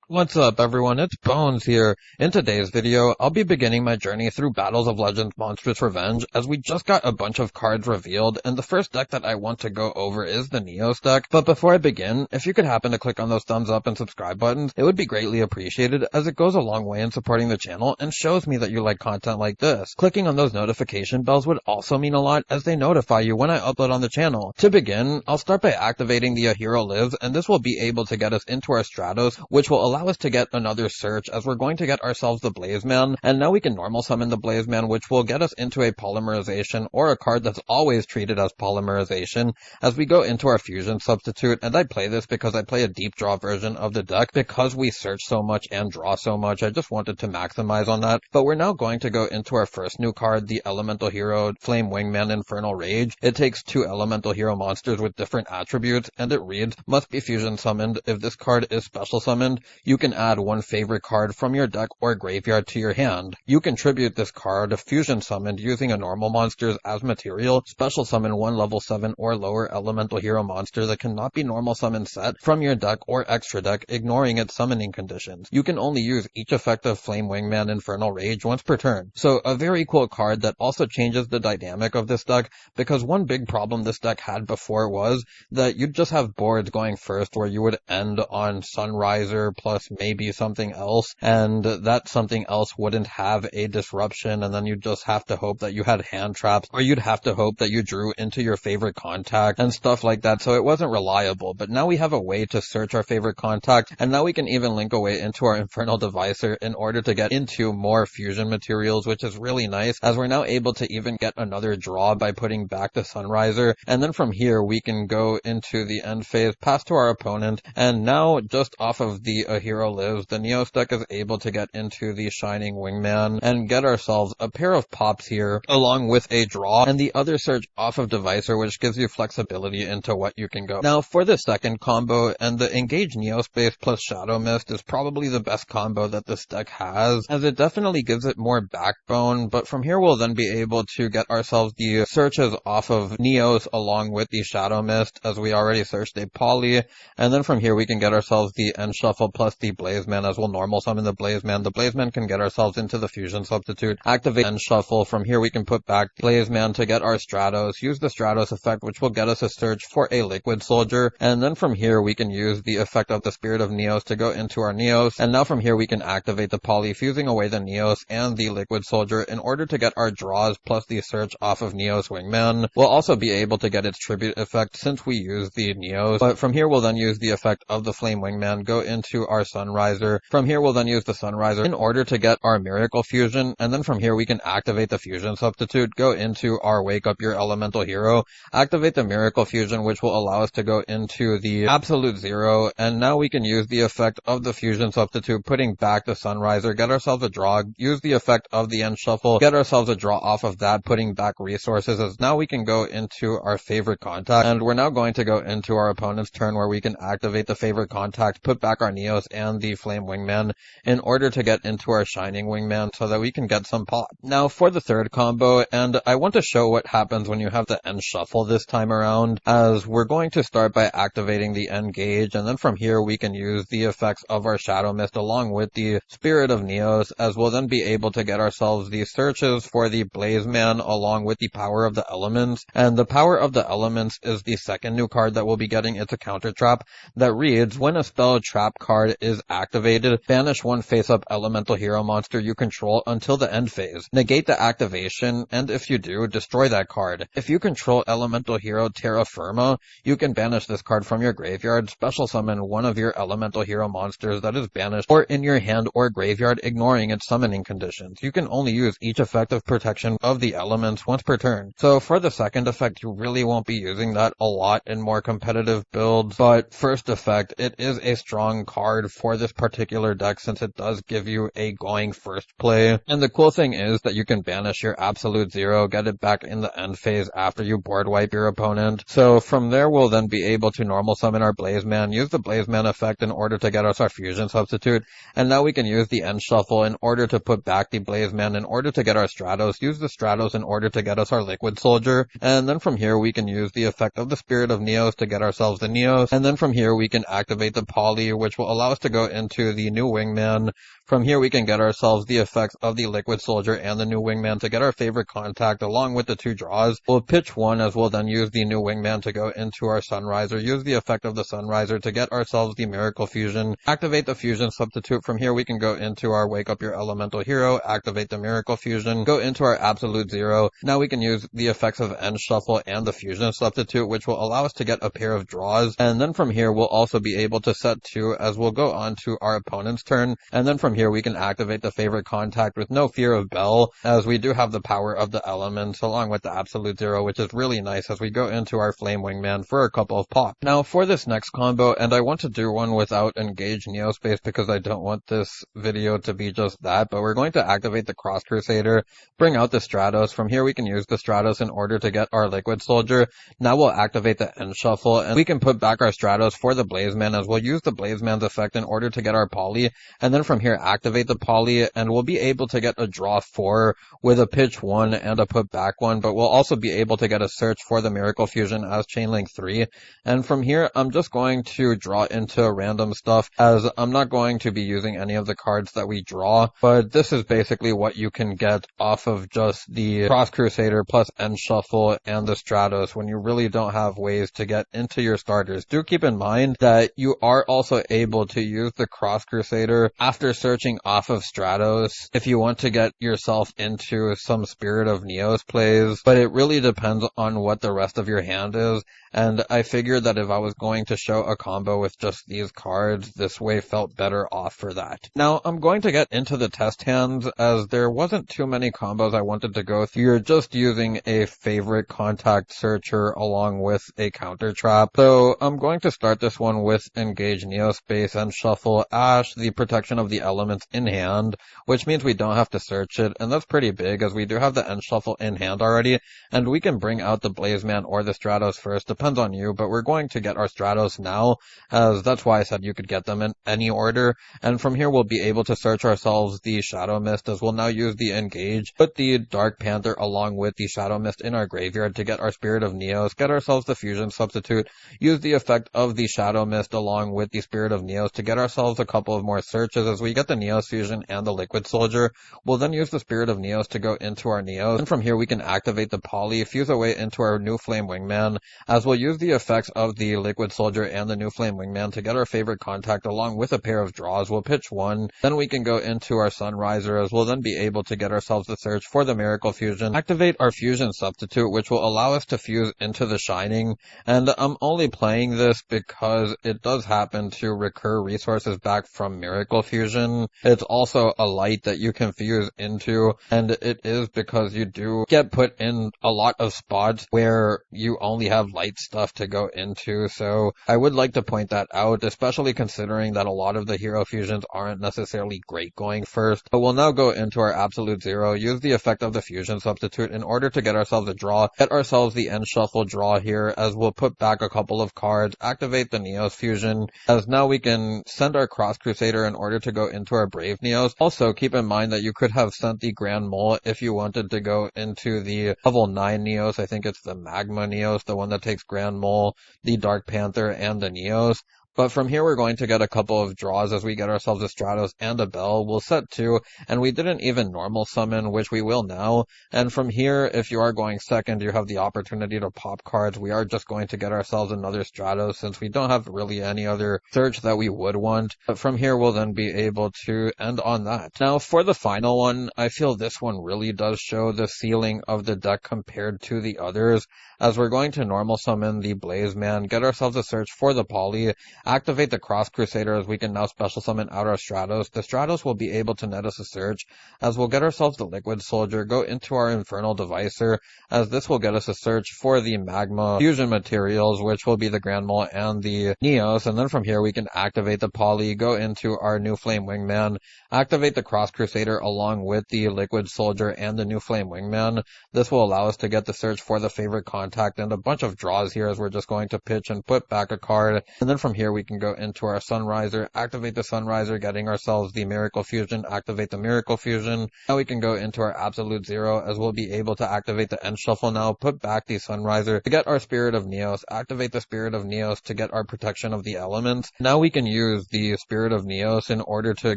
What's up, everyone? It's Bones here. In today's video, I'll be beginning my journey through Battles of Legends Monstrous Revenge, as we just got a bunch of cards revealed, and the first deck that I want to go over is the Neos deck. But before I begin, if you could happen to click on those thumbs up and subscribe buttons, it would be greatly appreciated, as it goes a long way in supporting the channel and shows me that you like content like this. Clicking on those notification bells would also mean a lot, as they notify you when I upload on the channel. To begin, I'll start by activating the A Hero Lives, and this will be able to get us into our Stratos, which will allow us to get another search, as we're going to get ourselves the Blazeman, and now we can normal summon the Blazeman, which will get us into a polymerization, or a card that's always treated as polymerization, as we go into our fusion substitute. And I play this because I play a deep draw version of the deck, because we search so much and draw so much. I just wanted to maximize on that. But we're now going to go into our first new card, the Elemental Hero Flame Wingman Infernal Rage. It takes two Elemental Hero monsters with different attributes, and it reads, must be fusion summoned. If this card is special summoned, you can add one favorite card from your deck or graveyard to your hand. You contribute this card to fusion summoned using a normal monsters as material. Special summon one level 7 or lower elemental hero monster that cannot be normal summon set from your deck or extra deck, ignoring its summoning conditions. You can only use each effective Flame Wingman Infernal Rage once per turn. So a very cool card that also changes the dynamic of this deck, because one big problem this deck had before was that you'd just have boards going first where you would end on Sunriser plus maybe something else, and that something else wouldn't have a disruption, and then you'd just have to hope that you had hand traps, or you'd have to hope that you drew into your favorite contact and stuff like that. So it wasn't reliable. But now we have a way to search our favorite contact, and now we can even link away into our Infernal Devicer in order to get into more fusion materials, which is really nice, as we're now able to even get another draw by putting back the Sunriser. And then from here we can go into the end phase, pass to our opponent, and now just off of the A Hero Lives, the Neos deck is able to get into the Shining Wingman and get ourselves a pair of pops here, along with a draw and the other search off of Devicer, which gives you flexibility into what you can go. Now for the second combo, and the Engage Neospace plus Shadow Mist is probably the best combo that this deck has, as it definitely gives it more backbone. But from here we'll then be able to get ourselves the searches off of Neos along with the Shadow Mist, as we already searched a Poly, and then from here we can get ourselves the End Shuffle plus the Blazeman, as we'll normal summon the Blazeman. The Blazeman can get ourselves into the fusion substitute, activate End Shuffle. From here we can put back Blazeman to get our Stratos, use the Stratos effect, which will get us a search for a Liquid Soldier, and then from here we can use the effect of the Spirit of Neos to go into our Neos, and now from here we can activate the Poly, fusing away the Neos and the Liquid Soldier in order to get our draws plus the search off of Neos Wingman. We'll also be able to get its tribute effect since we use the Neos, but from here we'll then use the effect of the Flame Wingman, go into our Sunriser. From here we'll then use the Sunriser in order to get our Miracle Fusion, and then from here we can activate the fusion substitute, go into our Wake Up Your Elemental Hero, activate the Miracle Fusion, which will allow us to go into the Absolute Zero, and now we can use the effect of the fusion substitute, putting back the Sunriser, get ourselves a draw, use the effect of the End Shuffle, get ourselves a draw off of that, putting back resources, as now we can go into our favorite contact, and we're now going to go into our opponent's turn where we can activate the favorite contact, put back our Neos and the Flame Wingman in order to get into our Shining Wingman so that we can get some pop. Now for the third combo, and I want to show what happens when you have the End Shuffle this time around, as we're going to start by activating the Engage, and then from here we can use the effects of our Shadow Mist along with the Spirit of Neos, as we'll then be able to get ourselves the searches for the Blazeman along with the Power of the Elements. And the Power of the Elements is the second new card that we'll be getting. It's a counter trap that reads, when a spell trap card is activated, banish one face-up elemental hero monster you control until the end phase. Negate the activation, and if you do, destroy that card. If you control elemental hero Terra Firma, you can banish this card from your graveyard, special summon one of your elemental hero monsters that is banished or in your hand or graveyard, ignoring its summoning conditions. You can only use each effective protection of the elements once per turn. So for the second effect, you really won't be using that a lot in more competitive builds, but first effect, it is a strong card for this particular deck since it does give you a going first play. And the cool thing is that you can banish your Absolute Zero, get it back in the end phase after you board wipe your opponent. So from there we'll then be able to normal summon our Blazeman, use the Blazeman effect in order to get us our fusion substitute, and now we can use the End Shuffle in order to put back the Blazeman in order to get our Stratos, use the Stratos in order to get us our Liquid Soldier, and then from here we can use the effect of the Spirit of Neos to get ourselves the Neos, and then from here we can activate the Poly, which will allow us to go into the new Wingman. From here, we can get ourselves the effects of the Liquid Soldier and the new Wingman to get our favorite contact along with the 2 draws. We'll pitch 1 as we'll then use the new Wingman to go into our Sunriser, use the effect of the Sunriser to get ourselves the Miracle Fusion, activate the Fusion Substitute. From here, we can go into our Wake Up Your Elemental Hero, activate the Miracle Fusion, go into our Absolute Zero. Now we can use the effects of End Shuffle and the Fusion Substitute, which will allow us to get a pair of draws. And then from here, we'll also be able to set 2 as we'll go on to our opponent's turn. And then from here, we can activate the favorite contact with no fear of Bell, as we do have the power of the elements along with the Absolute Zero, which is really nice as we go into our Flame Wingman for a couple of pop. Now for this next combo, and I want to do one without Engage Neospace because I don't want this video to be just that, but we're going to activate the Cross Crusader, bring out the Stratos. From here, we can use the Stratos in order to get our Liquid Soldier. Now we'll activate the End Shuffle, and we can put back our Stratos for the Blazeman, as we'll use the Blazeman's effect in order to get our Poly, and then from here activate the Poly, and we'll be able to get a draw 4 with a pitch 1 and a put back 1, but we'll also be able to get a search for the Miracle Fusion as Chainlink 3. And from here, I'm just going to draw into random stuff, as I'm not going to be using any of the cards that we draw, but this is basically what you can get off of just the Cross Crusader plus End Shuffle and the Stratos when you really don't have ways to get into your starters. Do keep in mind that you are also able to use the Cross Crusader after searching off of Stratos if you want to get yourself into some Spirit of Neos plays, but it really depends on what the rest of your hand is, and I figured that if I was going to show a combo with just these cards, this way felt better off for that. Now, I'm going to get into the test hands, as there wasn't too many combos I wanted to go through. You're just using a favorite contact searcher along with a counter trap. So I'm going to start this one with Engage Neospace and shuffle Ash, the Protection of the Elements in hand, which means we don't have to search it, and that's pretty big as we do have the End Shuffle in hand already, and we can bring out the Blazeman or the Stratos first, depends on you, but we're going to get our Stratos now, as that's why I said you could get them in any order. And from here we'll be able to search ourselves the Shadow Mist, as we'll now use the Engage, put the Dark Panther along with the Shadow Mist in our graveyard to get our Spirit of Neos, get ourselves the Fusion Substitute, use the effect of the Shadow Mist along with the Spirit of Neos to get ourselves a couple of more searches as we get the Neos Fusion and the Liquid Soldier. We'll then use the Spirit of Neos to go into our Neos, and from here we can activate the Poly, fuse away into our new Flame Wingman, as we'll use the effects of the Liquid Soldier and the new Flame Wingman to get our favorite contact along with a pair of draws. We'll pitch 1, then we can go into our Sunriser, as we'll then be able to get ourselves the search for the Miracle Fusion, activate our Fusion Substitute, which will allow us to fuse into the Shining, and I'm only playing this because it does happen to recur resources back from Miracle Fusion. It's also a light that you can fuse into, and it is because you do get put in a lot of spots where you only have light stuff to go into, so I would like to point that out, especially considering that a lot of the hero fusions aren't necessarily great going first. But we'll now go into our Absolute Zero, use the effect of the Fusion Substitute in order to get ourselves a draw, get ourselves the End Shuffle draw here, as we'll put back a couple of cards, activate the Neos Fusion, as now we can send our Cross Crusader in order to go into our Brave Neos. Also, keep in mind that you could have sent the Grand Mole if you wanted to go into the level 9 Neos. I think it's the Magma Neos, the one that takes Grand Mole, the Dark Panther, and the Neos. But from here we're going to get a couple of draws as we get ourselves a Stratos and a Bell. We'll set 2, and we didn't even normal summon, which we will now. And from here, if you are going second, you have the opportunity to pop cards. We are just going to get ourselves another Stratos since we don't have really any other search that we would want. But from here we'll then be able to end on that. Now for the final one, I feel this one really does show the ceiling of the deck compared to the others, as we're going to normal summon the Blazeman, get ourselves a search for the Poly, activate the Cross Crusader, as we can now special summon out our Stratos. The Stratos will be able to net us a search, as we'll get ourselves the Liquid Soldier, go into our Infernal Devicer, as this will get us a search for the Magma Fusion materials, which will be the Grand Mole and the Neos, and then from here we can activate the Poly, go into our new Flame Wingman, activate the Cross Crusader along with the Liquid Soldier and the new Flame Wingman. This will allow us to get the search for the favorite contact and a bunch of draws here, as we're just going to pitch and put back a card, and then from here we can go into our Sunriser, activate the Sunriser, getting ourselves the Miracle Fusion, activate the Miracle Fusion. Now we can go into our Absolute Zero, as we'll be able to activate the End Shuffle now, put back the Sunriser to get our Spirit of Neos, activate the Spirit of Neos to get our Protection of the Elements. Now we can use the Spirit of Neos in order to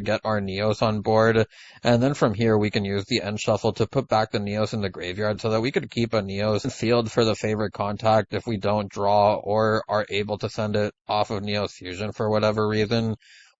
get our Neos on board, and then from here we can use the End Shuffle to put back the Neos in the graveyard so that we could keep a Neos in field for the favorite contact if we don't draw or are able to send it off of Neos Fusion for whatever reason.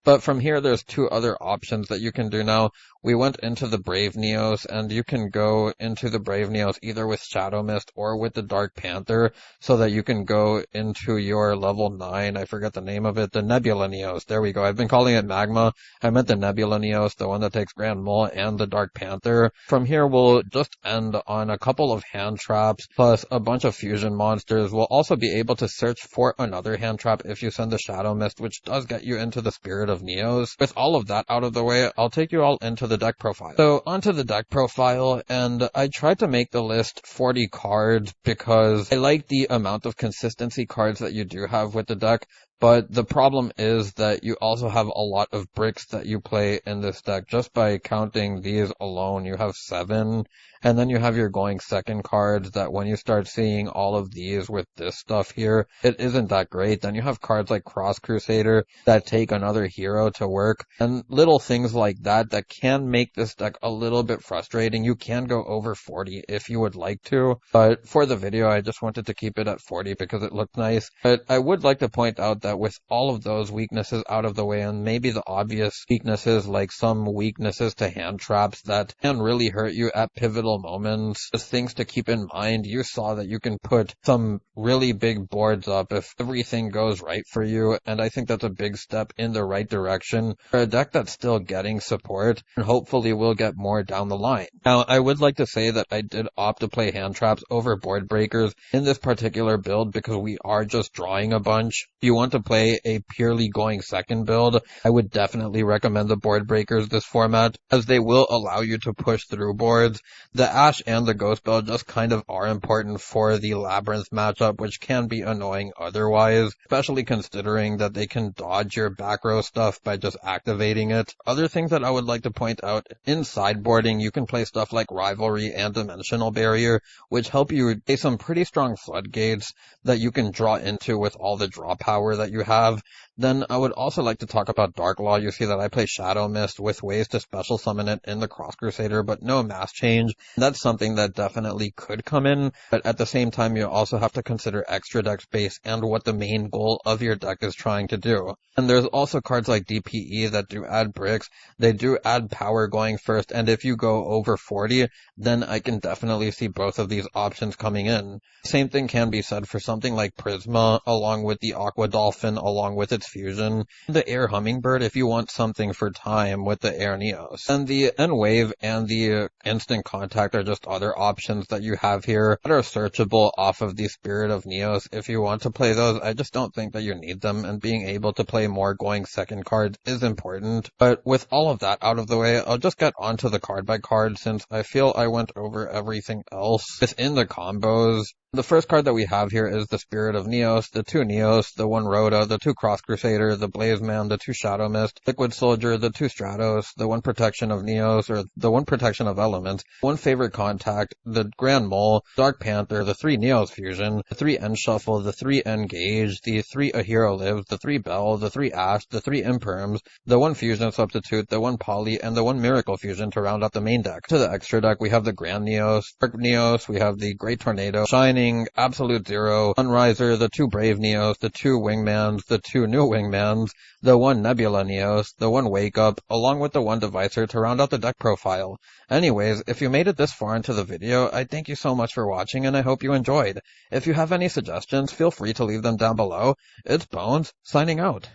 But from here, there's two other options that you can do now. We went into the Brave Neos, and you can go into the Brave Neos either with Shadow Mist or with the Dark Panther, so that you can go into your level 9, I forget the name of it, the Nebula Neos. There we go. I've been calling it Magma. I meant the Nebula Neos, the one that takes Grand Mole and the Dark Panther. From here, we'll just end on a couple of hand traps, plus a bunch of fusion monsters. We'll also be able to search for another hand trap if you send the Shadow Mist, which does get you into the Spirit of Neos. With all of that out of the way, I'll take you all into the deck profile. So onto the deck profile, and I tried to make the list 40 cards because I like the amount of consistency cards that you do have with the deck. But the problem is that you also have a lot of bricks that you play in this deck. Just by counting these alone, you have 7. And then you have your going second cards that when you start seeing all of these with this stuff here, it isn't that great. Then you have cards like Cross Crusader that take another hero to work. And little things like that that can make this deck a little bit frustrating. You can go over 40 if you would like to. But for the video, I just wanted to keep it at 40 because it looked nice. But I would like to point out that with all of those weaknesses out of the way, and maybe the obvious weaknesses like some weaknesses to hand traps that can really hurt you at pivotal moments, just things to keep in mind. You saw that you can put some really big boards up if everything goes right for you, and I think that's a big step in the right direction for a deck that's still getting support, and hopefully will get more down the line. Now, I would like to say that I did opt to play hand traps over board breakers in this particular build because we are just drawing a bunch. If you want to play a purely going second build, I would definitely recommend the board breakers this format, as they will allow you to push through boards. The Ash and the Ghost Bell just kind of are important for the Labyrinth matchup, which can be annoying otherwise, especially considering that they can dodge your back row stuff by just activating it. Other things that I would like to point out, in sideboarding, you can play stuff like Rivalry and Dimensional Barrier, which help you play some pretty strong floodgates that you can draw into with all the draw power that you have. Then I would also like to talk about Dark Law. You see that I play Shadow Mist with ways to special summon it in the Cross Crusader, but no mass change. That's something that definitely could come in, but at the same time you also have to consider extra deck space and what the main goal of your deck is trying to do. And there's also cards like DPE that do add bricks. They do add power going first, and if you go over 40, then I can definitely see both of these options coming in. Same thing can be said for something like Prisma, along with the Aqua Dolphin, along with its fusion. The Air Hummingbird if you want something for time with the Air Neos. And the N-Wave and the Instant Contact are just other options that you have here that are searchable off of the Spirit of Neos. If you want to play those, I just don't think that you need them, and being able to play more going second cards is important. But with all of that out of the way, I'll just get onto the card by card since I feel I went over everything else within the combos. The first card that we have here is the Spirit of Neos, the 2 Neos, the 1 Rhoda, the 2 Cross Crusader, the Blaze Man, the 2 Shadow Mist, Liquid Soldier, the 2 Stratos, the 1 Protection of Neos, or the 1 Protection of Elements, 1 Favorite Contact, the Grand Mole, Dark Panther, the 3 Neos Fusion, the 3 End Shuffle, the 3 Engage, the 3 A Hero Lives, the 3 Bell, the 3 Ash, the 3 Imperms, the 1 Fusion Substitute, the 1 Poly, and the 1 Miracle Fusion to round out the main deck. To the extra deck, we have the Grand Neos, Dark Neos, we have the Great Tornado, Shining, Absolute Zero, Sunriser, the 2 Brave Neos, the 2 Wingmans, the 2 New Wingmans, the 1 Nebula Neos, the 1 Wake Up, along with the 1 Devicer to round out the deck profile. Anyways, if you made it this far into the video, I thank you so much for watching and I hope you enjoyed. If you have any suggestions, feel free to leave them down below. It's Bones, signing out.